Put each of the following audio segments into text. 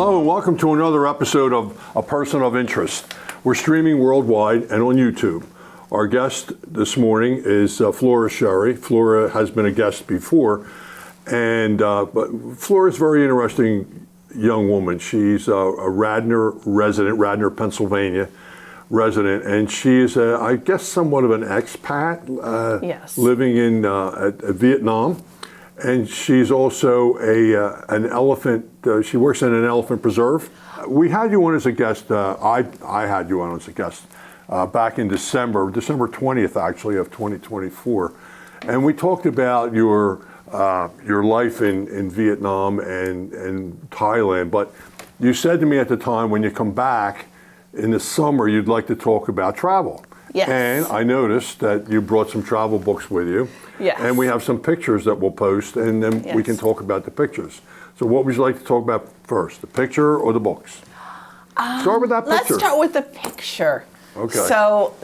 Hello and welcome to another episode of A Person of Interest. We're streaming worldwide and on YouTube. Our guest this morning is Flora Sherry. Flora has been a guest before, but Flora's a very interesting young woman. She's a Radnor resident, Radnor, Pennsylvania resident, and she is, I guess, somewhat of an expat, yes, living in Vietnam. And she's also an elephant. She works in an elephant preserve. We had you on as a guest. I had you on as a guest back in December 20th, actually, of 2024, and we talked about your life in Vietnam and Thailand. But you said to me at the time, when you come back in the summer, you'd like to talk about travel. Yes. And I noticed that you brought some travel books with you. Yes. And we have some pictures that we'll post, and then we can talk about the pictures. So what would you like to talk about first, the picture or the books? Start with that picture. Let's start with the picture. Okay. So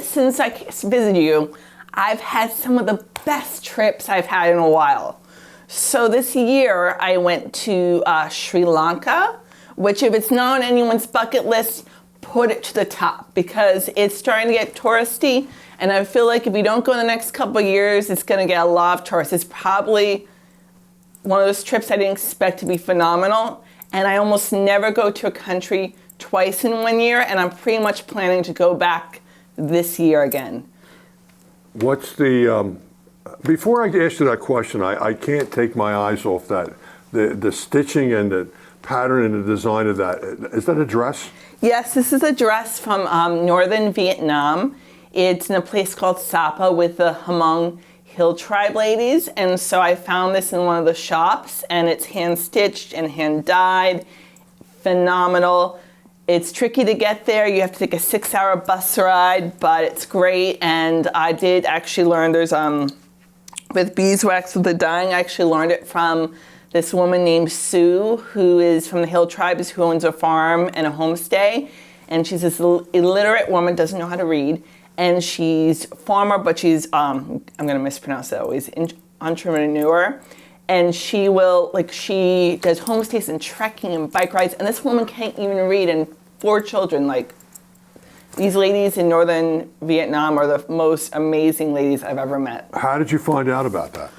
since I visited you, I've had some of the best trips I've had in a while. So this year I went to Sri Lanka, which if it's not on anyone's bucket list, put it to the top because it's starting to get touristy, and I feel like if you don't go in the next couple of years, it's going to get a lot of tourists. It's probably one of those trips I didn't expect to be phenomenal, and I almost never go to a country twice in 1 year, and I'm pretty much planning to go back this year again. What's the, before I ask you that question, I can't take my eyes off that, the stitching and the pattern and the design of that. Is that a dress? Yes, this is a dress from northern Vietnam. It's in a place called Sapa with the Hmong Hill Tribe ladies. And so I found this in one of the shops, and it's hand stitched and hand dyed. Phenomenal. It's tricky to get there. You have to take a 6-hour bus ride, but it's great. And I did actually learn there's, with beeswax, with the dyeing, I actually learned it from this woman named Sue, who is from the Hill Tribes, who owns a farm and a homestay. And she's this illiterate woman, doesn't know how to read. And she's farmer, but she's, I'm gonna mispronounce it always, entrepreneur. And she does homestays and trekking and bike rides. And this woman can't even read, and 4 children. These ladies in northern Vietnam are the most amazing ladies I've ever met. How did you find out about that?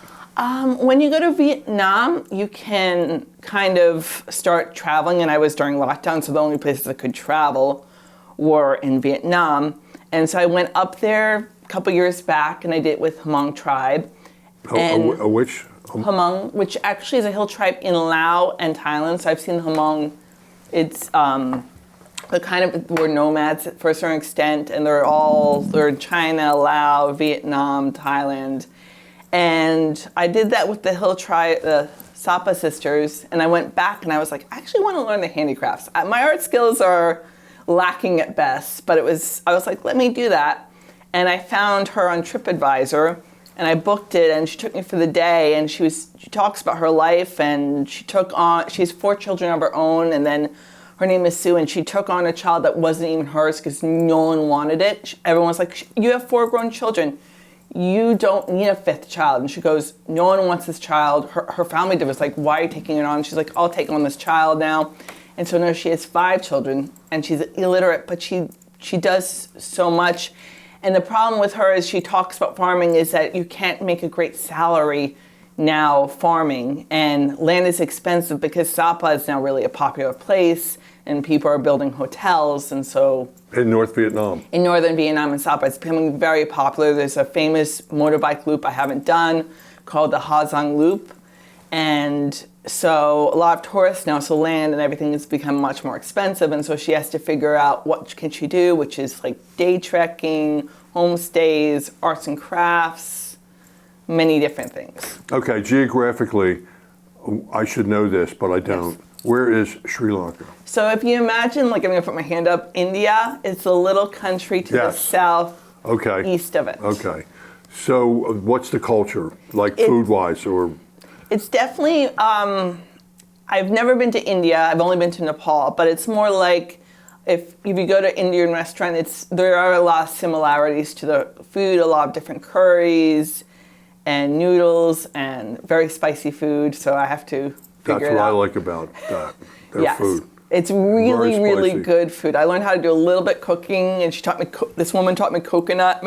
When you go to Vietnam, you can kind of start traveling, and I was during lockdown, so the only places I could travel were in Vietnam. And so I went up there a couple years back, and I did it with Hmong tribe. Which? Hmong, which actually is a hill tribe in Laos and Thailand. So I've seen Hmong. It's the kind of, we're nomads for a certain extent, and they're in China, Laos, Vietnam, Thailand. And I did that with the hill tribe, the Sapa sisters, and I went back and I was like, I actually want to learn the handicrafts. My art skills are lacking at best, but I was like, let me do that. And I found her on TripAdvisor, and I booked it, and she took me for the day, and she talks about her life, and she has 4 children of her own, and then her name is Sue, and she took on a child that wasn't even hers because no one wanted it. Everyone was like, you have 4 grown children. You don't need a 5th child. And she goes, no one wants this child. Her family was like, why are you taking it on? She's like, I'll take on this child now. And so now she has 5 children, and she's illiterate, but she does so much. And the problem with her is she talks about farming is that you can't make a great salary now farming, and land is expensive because Sapa is now really a popular place, and people are building hotels, and so... In North Vietnam. In northern Vietnam and Sapa, it's becoming very popular. There's a famous motorbike loop I haven't done called the Ha Giang Loop. And so a lot of tourists now, so land and everything has become much more expensive. And so she has to figure out what can she do, which is like day trekking, homestays, arts and crafts, many different things. Okay, geographically, I should know this, but I don't. Yes. Where is Sri Lanka? So if you imagine, like I'm gonna put my hand up, India, it's a little country to the south, east of it. Okay. So what's the culture, like food-wise, or? It's definitely, I've never been to India, I've only been to Nepal, but it's more like if you go to Indian restaurant, there are a lot of similarities to the food, a lot of different curries and noodles and very spicy food, so I have to figure That's it what I out. like about that. Their Yes. food. It's really, Very really spicy. good food. I learned how to do a little bit cooking, and she taught me. This woman taught me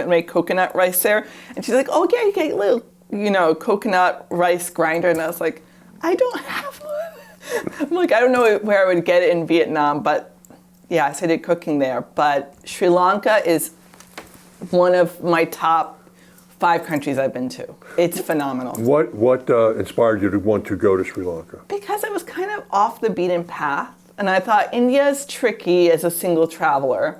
make coconut rice there, and she's like, "Oh yeah, you get a little, coconut rice grinder," and I was like, "I don't have one." I'm like, I don't know where I would get it in Vietnam, but yeah, so I did cooking there. But Sri Lanka is one of my top 5 countries I've been to. It's phenomenal. What inspired you to want to go to Sri Lanka? Because I was kind of off the beaten path, and I thought India is tricky as a single traveler,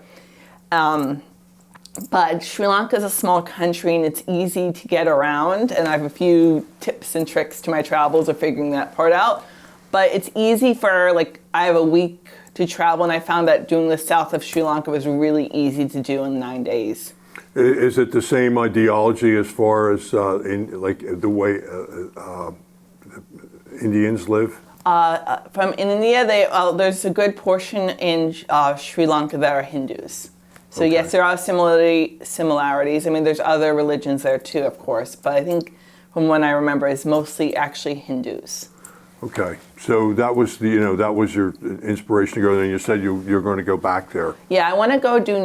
but Sri Lanka is a small country and it's easy to get around, and I have a few tips and tricks to my travels of figuring that part out. But it's easy for, I have a week to travel, and I found that doing the south of Sri Lanka was really easy to do in 9 days. Is it the same ideology as far as the way Indians live? From India, there's a good portion in Sri Lanka that are Hindus. So Okay. yes, there are similarities. I mean, there's other religions there too, of course, but I think from what I remember, it's mostly actually Hindus. Okay, so that was that was your inspiration to go there. And you said you're going to go back there. Yeah, I want to go do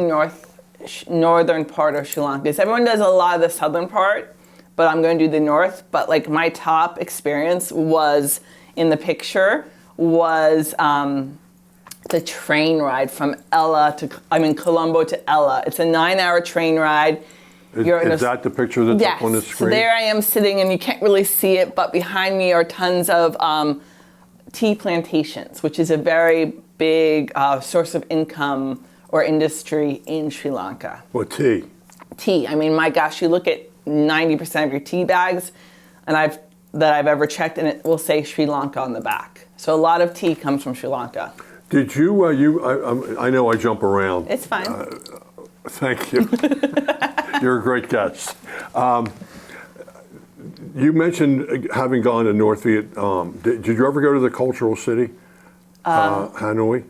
northern part of Sri Lanka. Because everyone does a lot of the southern part, but I'm going to do the north. But my top experience was in the picture was the train ride from Colombo to Ella. It's a 9-hour train ride. Is that the picture that's Yes. up on the So screen? there I am sitting, and you can't really see it, but behind me are tons of tea plantations, which is a very big source of income or industry in Sri Lanka. What tea? Tea. I mean, my gosh, you look at 90% of your tea bags, and that I've ever checked, and it will say Sri Lanka on the back. So a lot of tea comes from Sri Lanka. Did you? I know I jump around. It's fine. Thank you. You're a great guest. You mentioned having gone to North Vietnam. Did you ever go to the cultural city, Hanoi?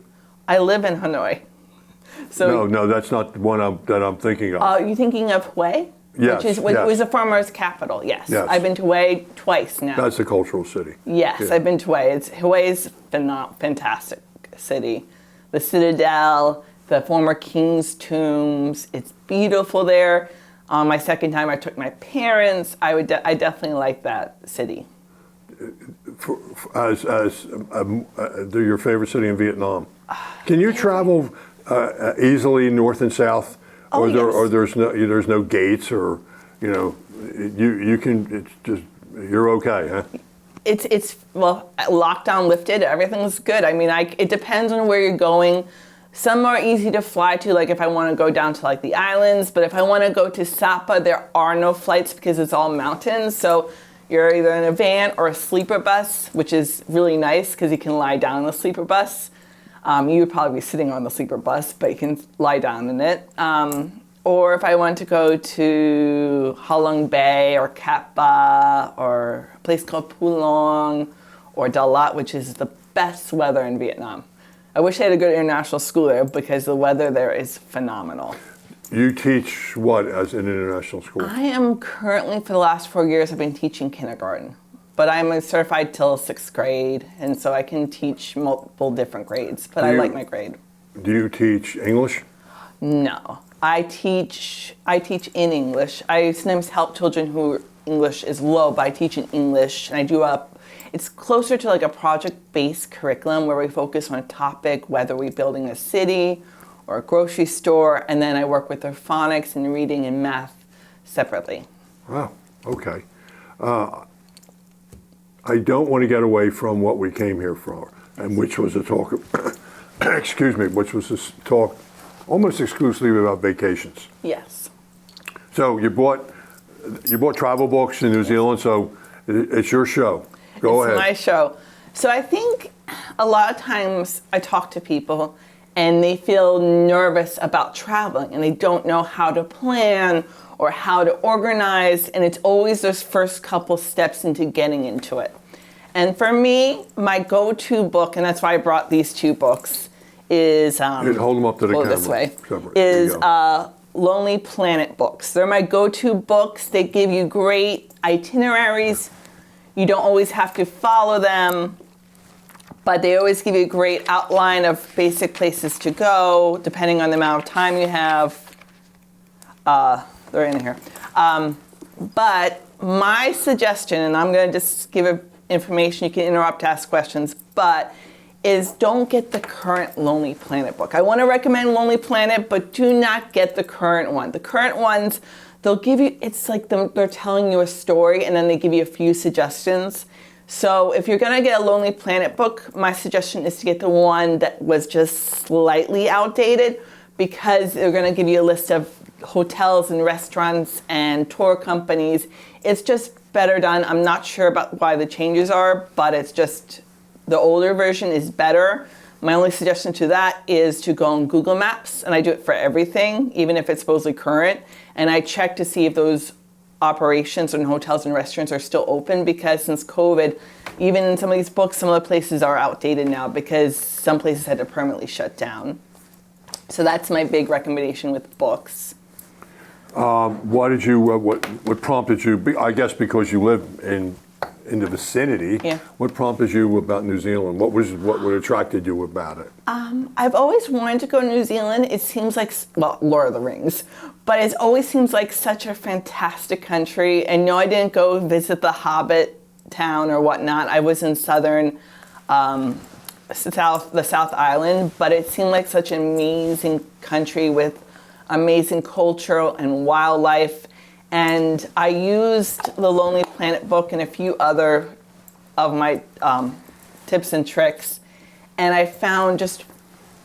I live in Hanoi. So No, that's not the one that I'm thinking of. are you thinking of Hue? Yes, Which yes. was a farmer's capital, yes. Yes. I've been to Hue twice now. That's the cultural city. Yes, Yeah. I've been to Hue. Hue is fantastic city. The citadel, the former king's tombs, it's beautiful there. My second time I took my parents. I definitely like that city. As your favorite city in Vietnam. Can you travel easily north and south, Oh, yes. or there's no gates, or you can you're okay, huh? It's lockdown lifted. Everything's good. I mean, it depends on where you're going. Some are easy to fly to, like if I want to go down to the islands. But if I want to go to Sapa, there are no flights because it's all mountains. So you're either in a van or a sleeper bus, which is really nice because you can lie down in the sleeper bus. You would probably be sitting on the sleeper bus, but you can lie down in it. Or if I want to go to Halong Bay or Cat Ba or a place called Pulong or Dalat, which is the best weather in Vietnam. I wish I had a good international school there because the weather there is phenomenal. You teach what as an international school? I am currently, for the last 4 years, I've been teaching kindergarten. But I'm certified till 6th grade, and so I can teach multiple different grades. But I like my grade. Do you teach English? No, I teach in English. I sometimes help children who English is low by teaching English, and I do it's closer to a project-based curriculum where we focus on a topic, whether we're building a city or a grocery store, and then I work with their phonics and reading and math separately. Wow. Okay. I don't want to get away from what we came here for, and which was a talk. Excuse me, which was this talk almost exclusively about vacations. Yes. So you bought travel books in New Zealand, so it's your show. Go ahead. It's my show. So I think a lot of times I talk to people and they feel nervous about traveling and they don't know how to plan or how to organize, and it's always those first couple steps into getting into it. And for me, my go-to book, and that's why I brought these 2 books, is Hold them up to the camera. this way, Separate. There you go. Lonely Planet books. They're my go-to books. They give you great itineraries. You don't always have to follow them. But they always give you a great outline of basic places to go, depending on the amount of time you have. They're in here. But my suggestion, and I'm going to just give information, you can interrupt to ask questions, but is don't get the current Lonely Planet book. I want to recommend Lonely Planet, but do not get the current one. The current ones, they'll give you, it's like they're telling you a story and then they give you a few suggestions. So if you're going to get a Lonely Planet book, my suggestion is to get the one that was just slightly outdated, because they're going to give you a list of hotels and restaurants and tour companies. It's just better done. I'm not sure about why the changes are, but it's just the older version is better. My only suggestion to that is to go on Google Maps, and I do it for everything, even if it's supposedly current, and I check to see if those operations and hotels and restaurants are still open, because since COVID, even in some of these books, some of the places are outdated now because some places had to permanently shut down. So that's my big recommendation with books. Why did you? What prompted you? I guess because you live in the vicinity. Yeah. What prompted you about New Zealand? What attracted you about it? I've always wanted to go to New Zealand. It seems like, well, Lord of the Rings, but it always seems like such a fantastic country. And no, I didn't go visit the Hobbit town or whatnot. I was in southern, the South Island, but it seemed like such an amazing country with amazing culture and wildlife. And I used the Lonely Planet book and a few other of my tips and tricks, and I found just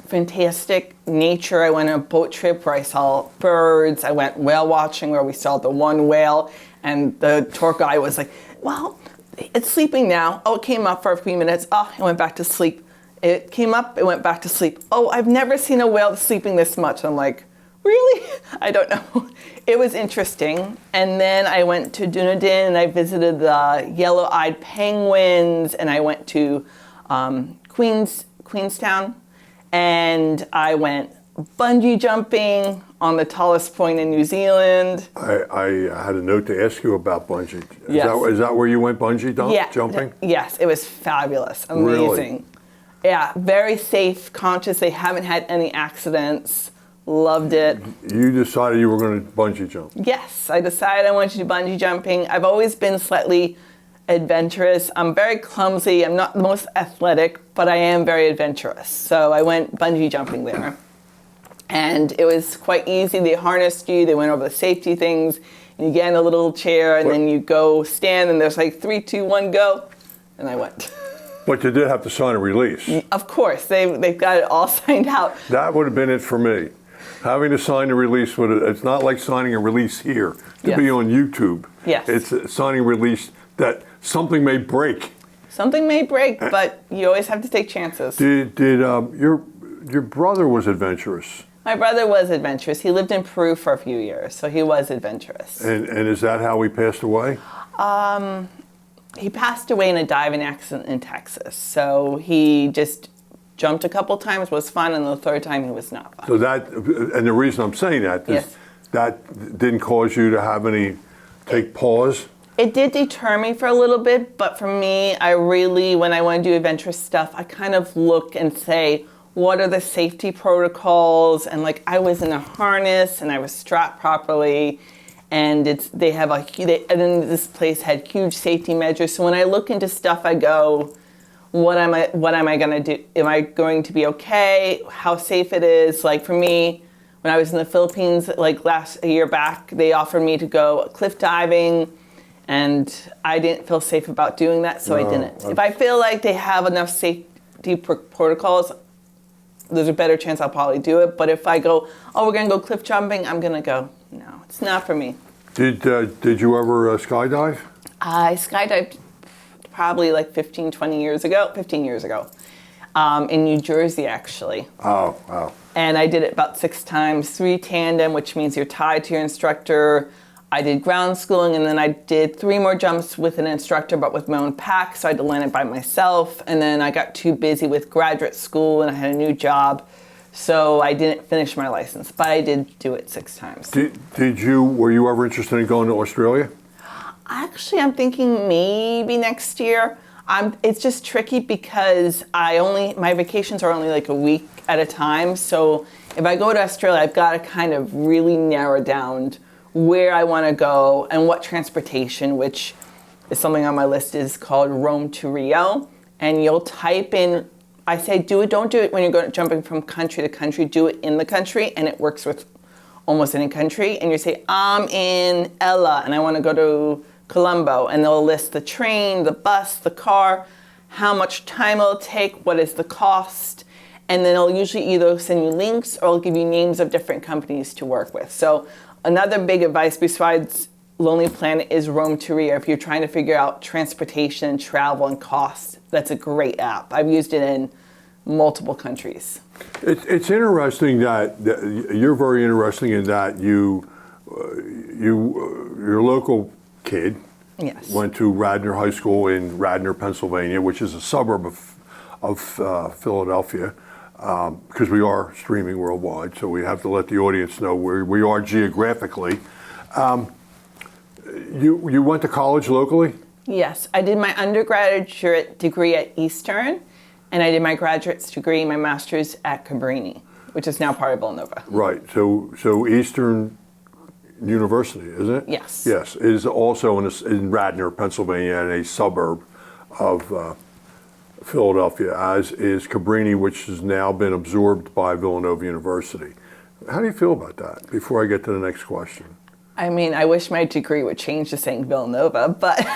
fantastic nature. I went on a boat trip where I saw birds. I went whale watching where we saw the one whale, and the tour guide was like, well, it's sleeping now. Oh, it came up for a few minutes. Oh, it went back to sleep. It came up, it went back to sleep. Oh, I've never seen a whale sleeping this much. I'm like, really? I don't know. It was interesting. And then I went to Dunedin and I visited the yellow-eyed penguins, and I went to Queenstown, and I went bungee jumping on the tallest point in New Zealand. I had a note to ask you about bungee. Yes. Is that where you went bungee jumping? Yes, it was fabulous, amazing. Really? Yeah, very safe, conscious. They haven't had any accidents. Loved it. You decided you were going to bungee jump. Yes, I decided I wanted to do bungee jumping. I've always been slightly adventurous. I'm very clumsy. I'm not the most athletic, but I am very adventurous. So I went bungee jumping there. And it was quite easy. They harnessed you. They went over the safety things. And you get in a little chair, and then you go stand, and there's like 3, 2, 1, go. And I went. But you did have to sign a release. Of course. They've got it all signed out. That would have been it for me. Having to sign a release, it's not like signing a release here to Yes. be on YouTube. Yes. It's signing a release that something may break. Something may break, but you always have to take chances. Did your brother was adventurous? My brother was adventurous. He lived in Peru for a few years, so he was adventurous. And is that how he passed away? He passed away in a diving accident in Texas. So he just jumped a couple times, was fun, and the third time he was not fun. So and the reason I'm saying that is Yes. that didn't cause you to have take pause? It did deter me for a little bit, but for me, when I want to do adventurous stuff, I kind of look and say, what are the safety protocols? And like, I was in a harness and I was strapped properly, and and then this place had huge safety measures. So when I look into stuff, I go, what am I going to do? Am I going to be okay? How safe it is? Like for me, when I was in the Philippines, like a year back, they offered me to go cliff diving, and I didn't feel safe about doing that, so I didn't. If I feel like they have enough safety protocols, there's a better chance I'll probably do it. But if I go, oh, we're going to go cliff jumping, I'm going to go, no, it's not for me. Did you ever skydive? I skydived probably like 15 years ago, in New Jersey, actually. Oh, wow. And I did it about 6 times, 3 tandem, which means you're tied to your instructor. I did ground schooling, and then I did 3 more jumps with an instructor, but with my own pack, so I had to land it by myself. And then I got too busy with graduate school, and I had a new job, so I didn't finish my license, but I did do it 6 times. Were you ever interested in going to Australia? Actually, I'm thinking maybe next year. It's just tricky because my vacations are only like a week at a time. So if I go to Australia, I've got to kind of really narrow down where I want to go and what transportation, which is something on my list, is called Rome to Rio. And you'll type in, I say don't do it when you're jumping from country to country, do it in the country, and it works with almost any country. And you say, I'm in Ella and I want to go to Colombo, and they'll list the train, the bus, the car, how much time it'll take, what is the cost, and then it'll usually either send you links or it'll give you names of different companies to work with. So another big advice besides Lonely Planet is Rome to Rio. If you're trying to figure out transportation, travel, and cost, that's a great app. I've used it in multiple countries. It's interesting that you're very interesting in that your local kid Yes. went to Radnor High School in Radnor, Pennsylvania, which is a suburb of Philadelphia, because we are streaming worldwide, so we have to let the audience know where we are geographically. You went to college locally? Yes, I did my undergraduate degree at Eastern, and I did my graduate degree, my master's at Cabrini, which is now part of Villanova. Right. So Eastern University, isn't it? Yes. Yes, is also in Radnor, Pennsylvania, and a suburb of Philadelphia, as is Cabrini, which has now been absorbed by Villanova University. How do you feel about that? Before I get to the next question. I mean, I wish my degree would change to saying Villanova, but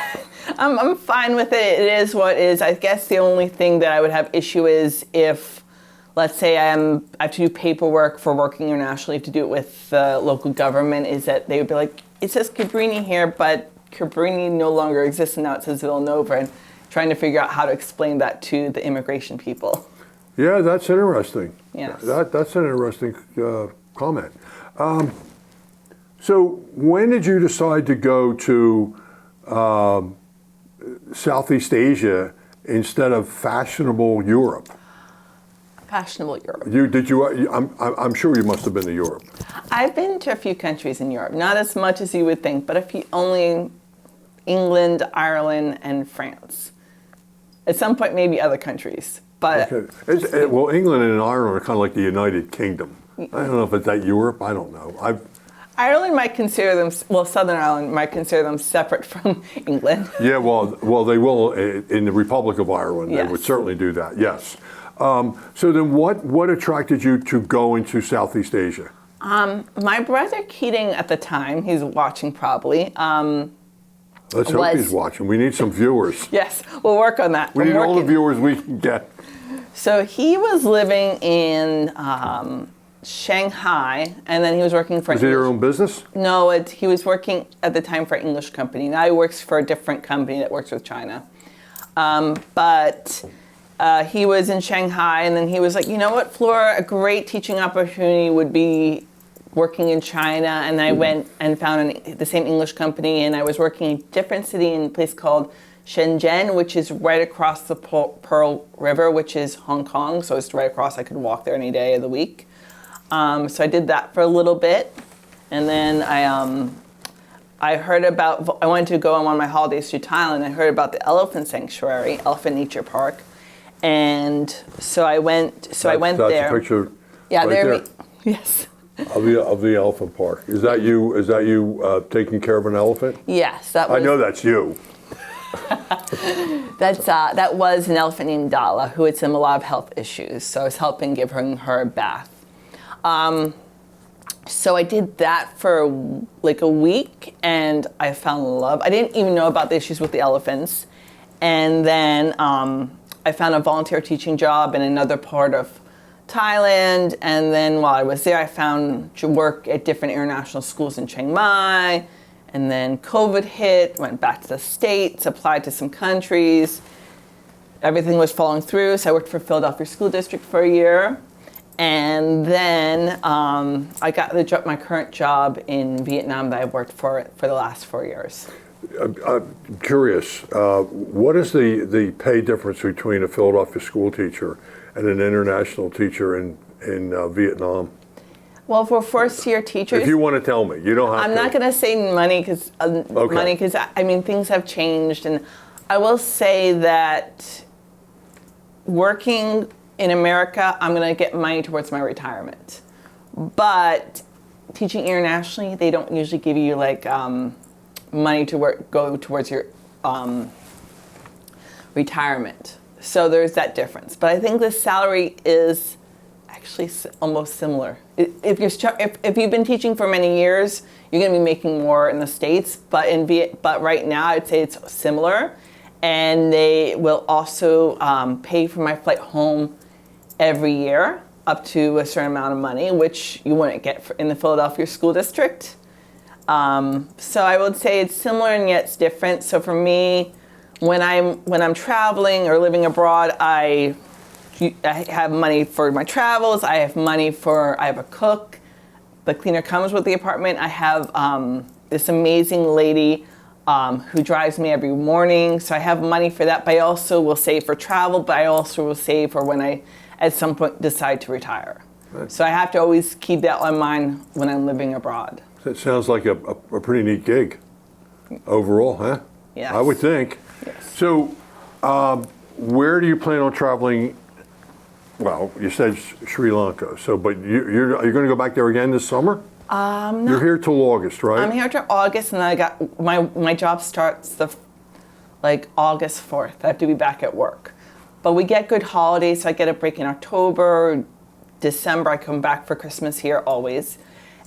I'm fine with it. It is what it is. I guess the only thing that I would have issue is if, let's say I have to do paperwork for working internationally, I have to do it with the local government, is that they would be like, it says Cabrini here, but Cabrini no longer exists, and now it says Villanova, and trying to figure out how to explain that to the immigration people. Yeah, that's interesting. Yes. That's an interesting comment. So when did you decide to go to Southeast Asia instead of fashionable Europe? Fashionable Europe. I'm sure you must have been to Europe. I've been to a few countries in Europe, not as much as you would think, but only England, Ireland, and France. At some point, maybe other countries. But okay. Well, England and Ireland are kind of like the United Kingdom. I don't know if it's that Europe. I don't know. Ireland might consider them, Southern Ireland might consider them separate from England. Yeah, well, they will in the Republic of Ireland. Yes. They would certainly do that. Yes. So then, what attracted you to go into Southeast Asia? My brother Keating at the time, he's watching probably. Let's hope he's watching. We need some viewers. Yes, we'll work on that. We need all the viewers we can get. So he was living in Shanghai, and then he was working for. Is it your own business? No, he was working at the time for an English company. Now he works for a different company that works with China. But he was in Shanghai, and then he was like, you know what, Flora, a great teaching opportunity would be working in China. And I went and found the same English company, and I was working in a different city in a place called Shenzhen, which is right across the Pearl River, which is Hong Kong. So it's right across. I could walk there any day of the week. So I did that for a little bit, and then I heard about. I wanted to go on one of my holidays to Thailand. I heard about the elephant sanctuary, Elephant Nature Park, and so I went. So I went there. That's a picture. Yeah, right there. there. Yes. Of the elephant park. Is that you? Is that you taking care of an elephant? Yes, that was. I know that's you. That was an elephant named Dala, who had some a lot of health issues. So I was helping give her a bath. So I did that for like a week, and I found love. I didn't even know about the issues with the elephants. And then I found a volunteer teaching job in another part of Thailand. And then while I was there, I found work at different international schools in Chiang Mai. And then COVID hit, went back to the States, applied to some countries. Everything was falling through, so I worked for Philadelphia School District for a year. And then I got my current job in Vietnam that I've worked for the last 4 years. I'm curious, what is the pay difference between a Philadelphia school teacher and an international teacher in Vietnam? Well, for first-year teachers, if you want to tell me, you don't have to. I'm not going to say money because I mean things have changed, and I will say that working in America, I'm going to get money towards my retirement. But teaching internationally, they don't usually give you like money to go towards your retirement. So there's that difference. But I think the salary is actually almost similar. If you've been teaching for many years, you're going to be making more in the States. But right now, I'd say it's similar. And they will also pay for my flight home every year up to a certain amount of money, which you wouldn't get in the Philadelphia school district. So I would say it's similar and yet it's different. So for me, when I'm traveling or living abroad, I have money for my travels. I have a cook. The cleaner comes with the apartment. I have this amazing lady who drives me every morning. So I have money for that, but I also will save for travel, but I also will save for when I, at some point, decide to retire. Right. So I have to always keep that in mind when I'm living abroad. That sounds like a pretty neat gig overall, huh? Yes. I would think. Yes. So where do you plan on traveling? Well, you said Sri Lanka. So, but are you going to go back there again this summer? No. You're here till August, right? I'm here till August, and then I got my job starts August 4th. I have to be back at work. But we get good holidays, so I get a break in October, December. I come back for Christmas here always.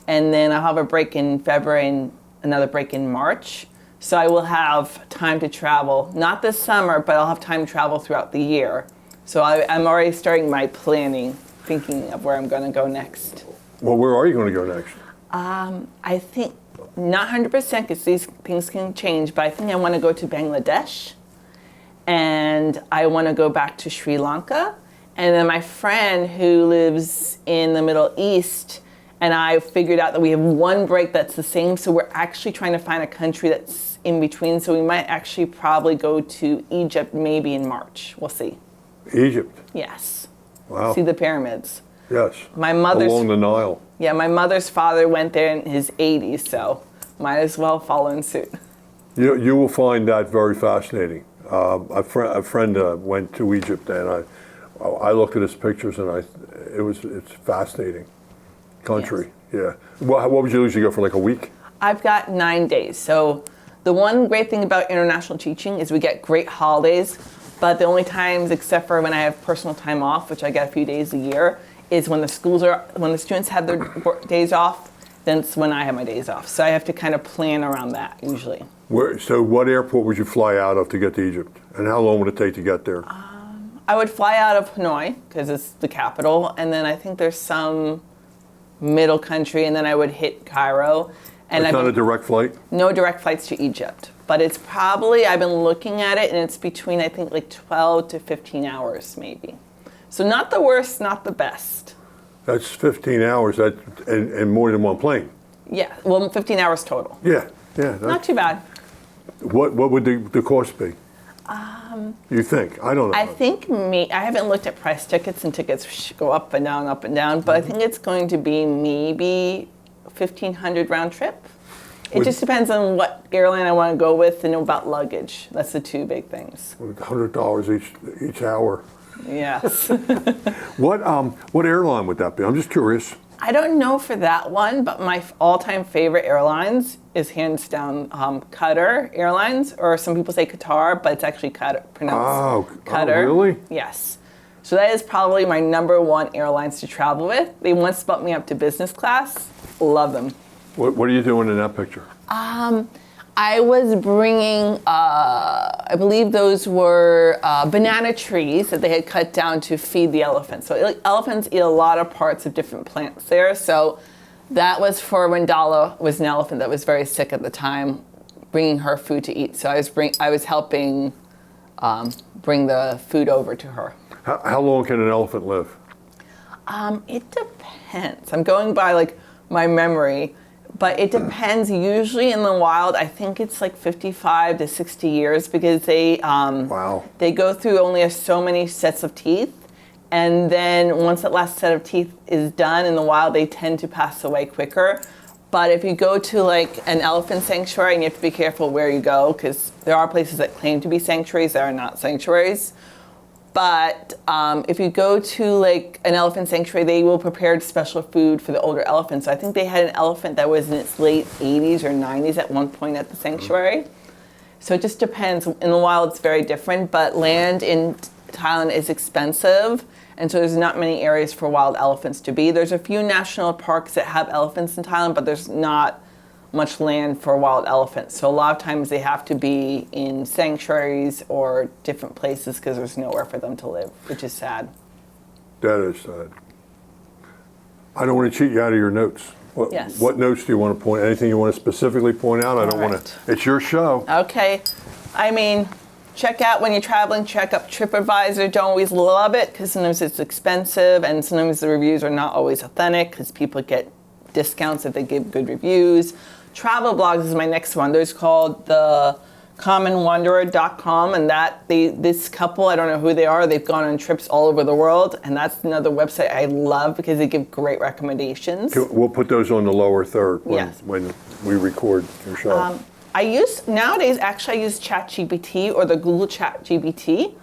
And then I'll have a break in February and another break in March. So I will have time to travel, not this summer, but I'll have time to travel throughout the year. So I'm already starting my planning, thinking of where I'm going to go next. Well, where are you going to go next? I think, not 100% because these things can change, but I think I want to go to Bangladesh. And I want to go back to Sri Lanka. And then my friend who lives in the Middle East, and I figured out that we have one break that's the same. So we're actually trying to find a country that's in between. So we might actually probably go to Egypt maybe in March. We'll see. Egypt? Yes. Wow. See the pyramids. Yes. Along the Nile. Yeah, my mother's father went there in his 80s, so might as well follow in suit. You will find that very fascinating. A friend went to Egypt, and I looked at his pictures, and it's fascinating country. Yes. Yeah. What would you usually go for, like a week? I've got 9 days. So the one great thing about international teaching is we get great holidays, but the only times, except for when I have personal time off, which I get a few days a year, is when the students have their days off, then it's when I have my days off. So I have to kind of plan around that usually. So what airport would you fly out of to get to Egypt? And how long would it take to get there? I would fly out of Hanoi because it's the capital, and then I think there's some middle country, and then I would hit Cairo. And it's not a direct flight? No direct flights to Egypt, but it's probably, I've been looking at it, and it's between, I think, like 12 to 15 hours maybe. So not the worst, not the best. That's 15 hours and more than one plane. Yeah, well, 15 hours total. Yeah. Not too bad. What would the cost be? You think? I don't know. I think I haven't looked at price tickets, and tickets go up and down, but I think it's going to be maybe $1,500 round trip. It just depends on what airline I want to go with and about luggage. That's the two big things. $100 each hour. Yes. What airline would that be? I'm just curious. I don't know for that one, but my all-time favorite airlines is hands down Qatar Airlines, or some people say Qatar, but it's actually pronounced Qatar. Oh, really? Yes. So that is probably my number one airlines to travel with. They once bumped me up to business class. Love them. What are you doing in that picture? I was bringing, I believe those were banana trees that they had cut down to feed the elephants. So elephants eat a lot of parts of different plants there. So that was for when Dala was an elephant that was very sick at the time, bringing her food to eat. So I was helping bring the food over to her. How long can an elephant live? It depends. I'm going by like my memory. But it depends. Usually in the wild, I think it's like 55 to 60 years because they go through only so many sets of teeth. And then once that last set of teeth is done in the wild, they tend to pass away quicker. But if you go to like an elephant sanctuary, and you have to be careful where you go, because there are places that claim to be sanctuaries that are not sanctuaries. But if you go to like an elephant sanctuary, they will prepare special food for the older elephants. So I think they had an elephant that was in its late 80s or 90s at one point at the sanctuary. So it just depends. In the wild, it's very different, but land in Thailand is expensive, and so there's not many areas for wild elephants to be. There's a few national parks that have elephants in Thailand, but there's not much land for wild elephants. So a lot of times they have to be in sanctuaries or different places because there's nowhere for them to live, which is sad. That is sad. I don't want to cheat you out of your notes. Yes. What notes do you want to point? Anything you want to specifically point out? I don't want right. to. It's your show. Okay. I mean, check out when you're traveling, check up TripAdvisor. Don't always love it because sometimes it's expensive and sometimes the reviews are not always authentic because people get discounts if they give good reviews. Travel blogs is my next one. There's called the commonwanderer.com, and this couple, I don't know who they are, they've gone on trips all over the world, and that's another website I love because they give great recommendations. We'll put those on the lower third Yes. when we record your show. Nowadays I use ChatGPT or the Google ChatGPT,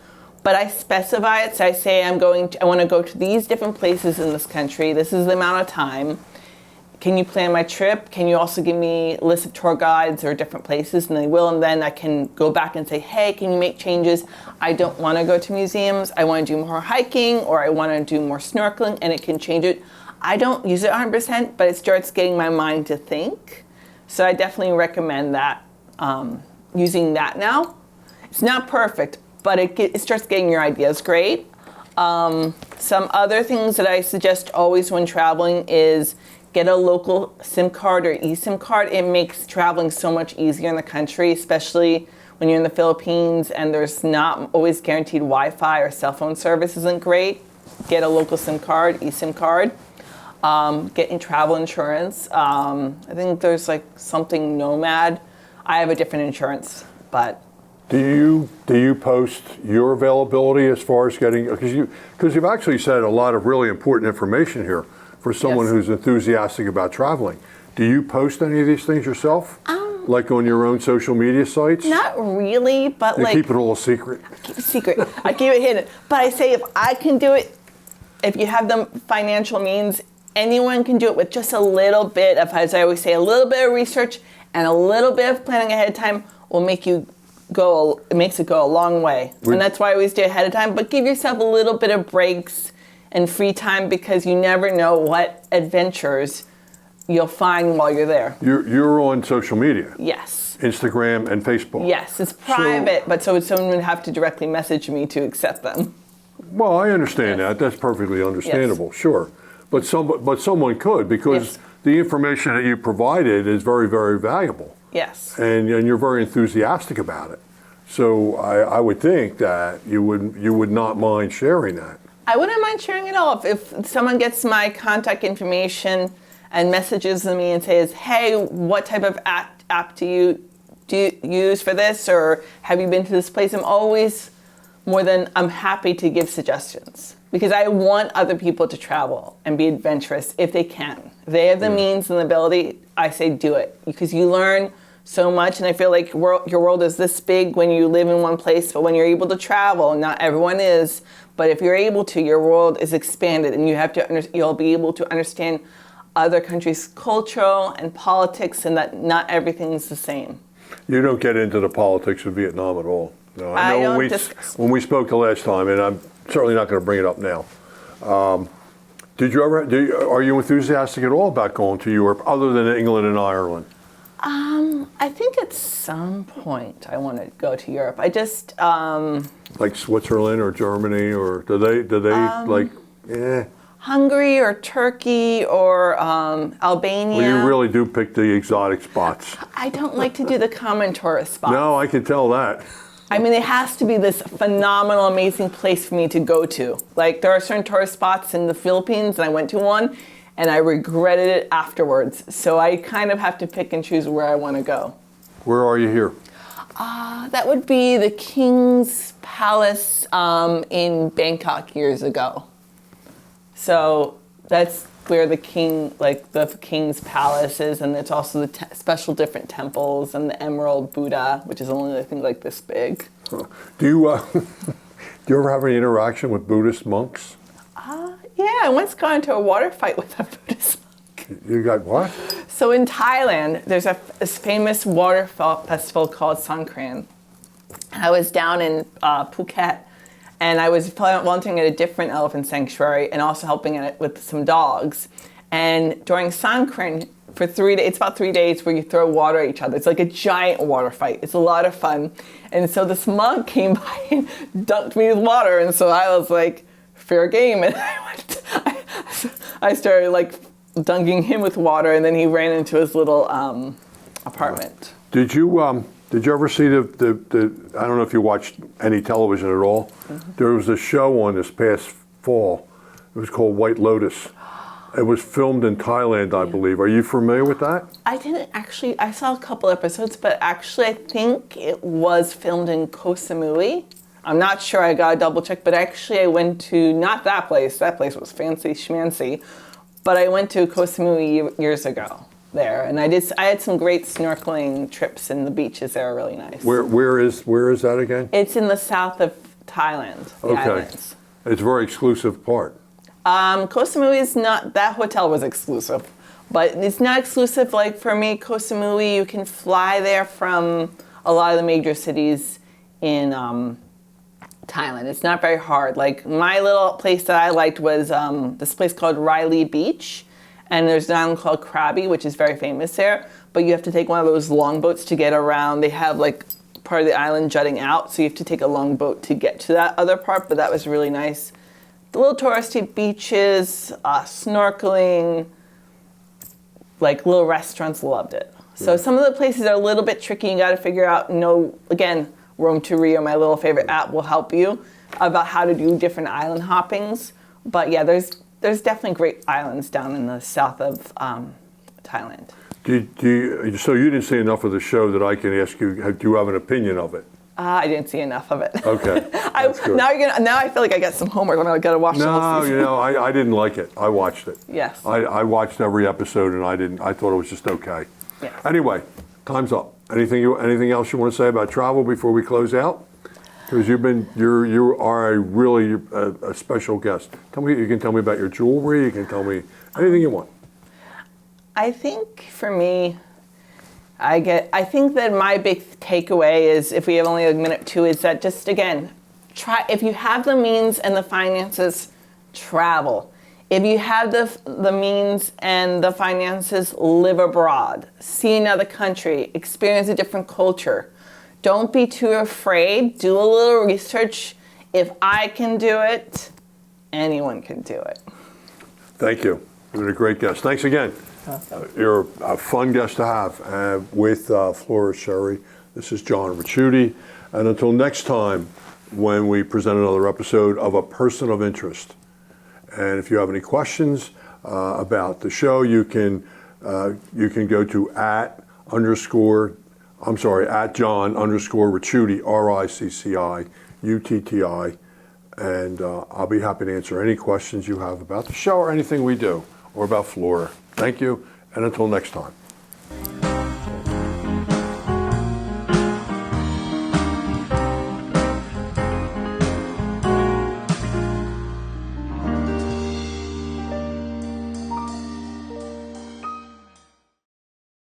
but I specify it. So I say I want to go to these different places in this country. This is the amount of time. Can you plan my trip? Can you also give me a list of tour guides or different places? And they will, and then I can go back and say, hey, can you make changes? I don't want to go to museums. I want to do more hiking, or I want to do more snorkeling, and it can change it. I don't use it 100%, but it starts getting my mind to think. So I definitely recommend that, using that now. It's not perfect, but it starts getting your ideas great. Some other things that I suggest always when traveling is get a local SIM card or eSIM card. It makes traveling so much easier in the country, especially when you're in the Philippines and there's not always guaranteed Wi-Fi or cell phone service isn't great. Get a local SIM card, eSIM card. Get travel insurance. I think there's like something Nomad. I have a different insurance, but. Do you post your availability as far as getting, because you've actually said a lot of really important information here for someone Yes. who's enthusiastic about traveling. Do you post any of these things yourself? Like on your own social media sites? Not really, but You like. keep it all secret? Keep it secret. I keep it hidden. But I say if I can do it, if you have the financial means, anyone can do it with just a little bit of, as I always say, a little bit of research and a little bit of planning ahead of time will make it makes it go a long way. And that's why I always do it ahead of time. But give yourself a little bit of breaks and free time because you never know what adventures you'll find while you're there. You're on social media? Yes. Instagram and Facebook? Yes, it's private, but so someone would have to directly message me to accept them. Well, I understand that. That's perfectly understandable, sure. But someone could, because Yes. the information that you provided is very, very valuable. Yes. And you're very enthusiastic about it. So I would think that you would not mind sharing that. I wouldn't mind sharing it all. If someone gets my contact information and messages me and says, hey, what type of app do you use for this? Or have you been to this place? I'm happy to give suggestions because I want other people to travel and be adventurous if they can. If they have the means and the ability, I say do it because you learn so much. And I feel like your world is this big when you live in one place, but when you're able to travel, not everyone is, but if you're able to, your world is expanded and you'll be able to understand other countries' culture and politics and that not everything's the same. You don't get into the politics of Vietnam at all. No, I know don't when we spoke the last time, and I'm certainly not going to bring it up now. Are you enthusiastic at all about going to Europe other than England and Ireland? I think at some point I want to go to Europe. I just Like Switzerland or Germany, or do they Hungary or Turkey or Albania. Well, you really do pick the exotic spots. I don't like to do the common tourist spots. No, I can tell that. I mean, it has to be this phenomenal, amazing place for me to go to. Like, there are certain tourist spots in the Philippines, and I went to one, and I regretted it afterwards. So I kind of have to pick and choose where I want to go. Where are you here? That would be the King's Palace in Bangkok years ago. So that's where the king, like the king's palace is, and it's also the special different temples and the Emerald Buddha, which is only I think like this big. Do you do you ever have any interaction with Buddhist monks? Yeah, I once got into a water fight with a Buddhist monk. You got what? So in Thailand, there's this famous water festival called Songkran. I was down in Phuket, and I was volunteering at a different elephant sanctuary and also helping it with some dogs. And during Songkran, for 3 days, it's about 3 days where you throw water at each other. It's like a giant water fight. It's a lot of fun. And so this monk came by and dunked me with water, and so I was like, fair game. And I started like dunking him with water, and then he ran into his little apartment. Did you ever see the I don't know if you watched any television at all. Mm-hmm. There was a show on this past fall. It was called White Lotus. It was filmed in Thailand, I believe. Are you familiar with that? I didn't actually. I saw a couple episodes, but actually I think it was filmed in Koh Samui. I'm not sure. I got to double check. But actually I went to, not that place. That place was fancy schmancy. But I went to Koh Samui years ago there, and I had some great snorkeling trips, and the beaches there are really nice. Where is that again? It's in the south of Thailand, the islands. It's a very exclusive part. Koh Samui is not, that hotel was exclusive, but it's not exclusive like for me. Koh Samui, you can fly there from a lot of the major cities in Thailand. It's not very hard. Like my little place that I liked was this place called Riley Beach, and there's an island called Krabi, which is very famous there, but you have to take one of those long boats to get around. They have like part of the island jutting out, so you have to take a long boat to get to that other part, but that was really nice. The little touristy beaches, snorkeling, like little restaurants, loved it. So some of the places are a little bit tricky. You got to figure out, again, Roam to Rio, my little favorite app, will help you about how to do different island hoppings. But yeah, there's definitely great islands down in the south of Thailand. So you didn't see enough of the show that I can ask you, do you have an opinion of it? I didn't see enough of it. Okay. That's good. Now I feel like I got some homework. I got to watch the whole season. I didn't like it. I watched it. Yes. I watched every episode, and I thought it was just okay. Yeah. Anyway, time's up. Anything else you want to say about travel before we close out? Because you are a really a special guest. You can tell me about your jewelry. You can tell me anything you want. I think for me, I think that my big takeaway is, if we have only a minute or two, is that just, again, try, if you have the means and the finances, travel. If you have the means and the finances, live abroad. See another country. Experience a different culture. Don't be too afraid. Do a little research. If I can do it, anyone can do it. Thank you. You've been a great guest. Thanks again. You're a fun guest to have with Flora Sherry. This is John Ricciuti. And until next time, when we present another episode of A Person of Interest. And if you have any questions about the show, you can go to at John _ Ricciuti, RICCIUTTI, and I'll be happy to answer any questions you have about the show or anything we do or about Flora. Thank you, and until next time.